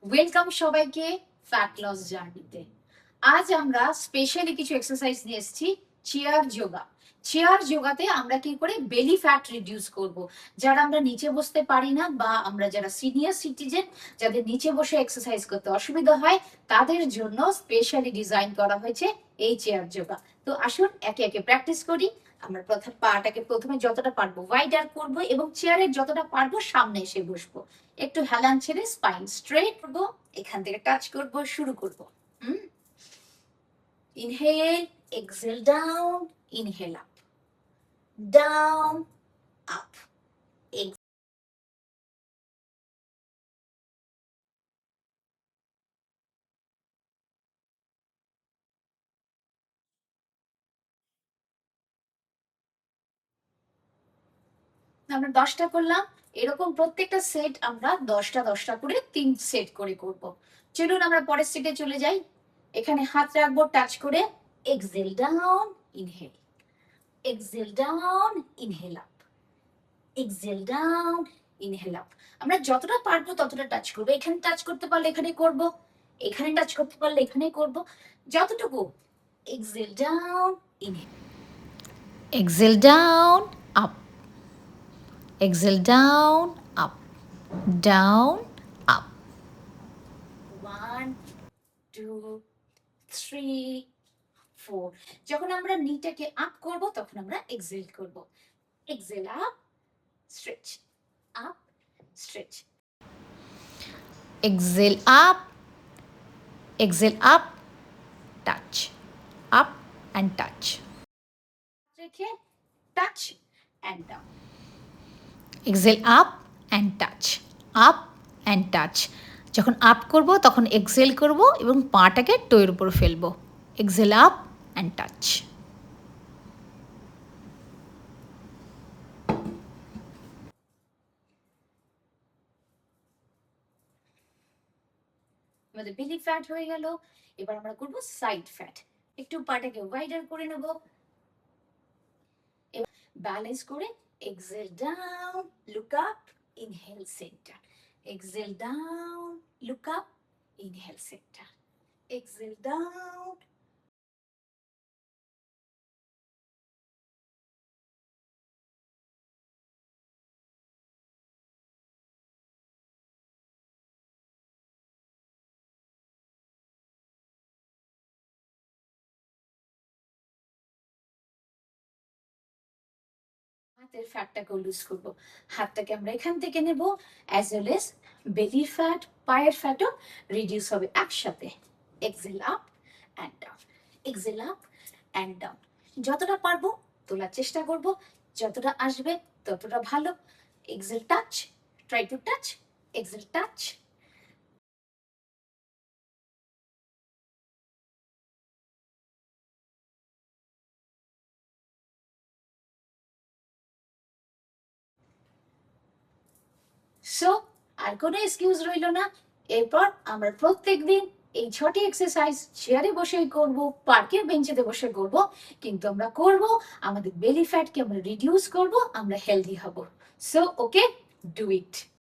Welcome সবাইকে fat loss জার্নিতে। আজ আমরা স্পেশালি কিছু এক্সারসাইজ নিয়ে এসেছি। চেয়ার যোগা। চেয়ার যোগাতে আমরা কি করে বেলি ফ্যাট রিডিউস করব। যারা আমরা নিচে বসতে পারি না বা আমরা যারা সিনিয়র সিটিজেন, যাদের নিচে বসে এক্সারসাইজ করতে অসুবিধা হয়, তাদের জন্য স্পেশালি ডিজাইন করা হয়েছে এই চেয়ার যোগা। তো আসুন একে একে প্র্যাকটিস করি। আমরা পাটাকে প্রথমে যতটা পারবো ওয়াইডার করব এবং চেয়ারের যতটা পারবো সামনে এসে বসবো। একটু হেলান ছেড়ে স্পাইন স্ট্রেট করবো। এখান থেকে টাচ করব, শুরু করব। Inhale, exhale, down, inhale, up, down, up, আমরা 10টা করলাম। এরকম প্রত্যেকটা সেট আমরা 10টা করে 3 সেট করে করব। চলুন আমরা পরের সেটে চলে যাই। এখানে হাত রাখবো টাচ করে। Exhale, down, inhale, exhale, down, inhale, up, exhale, down, inhale, up. আমরা যতটা পারবো ততটা টাচ করবো। এখানে টাচ করতে পারলে এখানে করব, এখানে টাচ করতে পারলে এখানে করব, যতটুকু। Exhale, down, inhale, Exhale down, up. Exhale down, up. Down, up. 1 2 3 4। যখন আমরা নিটাকে আপ করব তখন আমরা এক্সেল করব। Exhale, up, stretch, up, stretch. Exhale up. Exhale up. Touch. Up and touch. রেখে touch and down. Exhale up and touch. Up and touch. যখন up করব তখন এক্সেল করব এবং পাটাকে টোয়ের উপর ফেলবো। Exhale up and touch. আমাদের বেলি ফ্যাট হয়ে গেল। এবার আমরা করব সাইড ফ্যাট। একটু পাটাকে ওয়াইডার করে নেব। ব্যালেন্স করে exhale, down, look up, inhale, centre. Exhale, down, look up, inhale, centre. Exhale, down. হাতের ফ্যাটটাকে লুজ করব। হাতটাকে আমরা এখান থেকে নেব। অ্যাজ ওয়েল এস বেলির ফ্যাট, পায়ের ফ্যাটও রিডিউস হবে একসাথে। Exhale, up and down, exhale, up and down. যতটা পারবো তোলার চেষ্টা করব, যতটা আসবে ততটা ভালো। Exhale, touch, try to touch, exhale, touch. So আর কোনো এক্সকিউজ রইল না। এরপর আমরা প্রত্যেকদিন এই 6টি এক্সারসাইজ চেয়ারে বসেই করব, পার্কের বেঞ্চেতে বসে করব, কিন্তু আমরা করব আমাদের বেলি ফ্যাটকে আমরা রিডিউস করব, আমরা হেলদি হব। So okay, do it.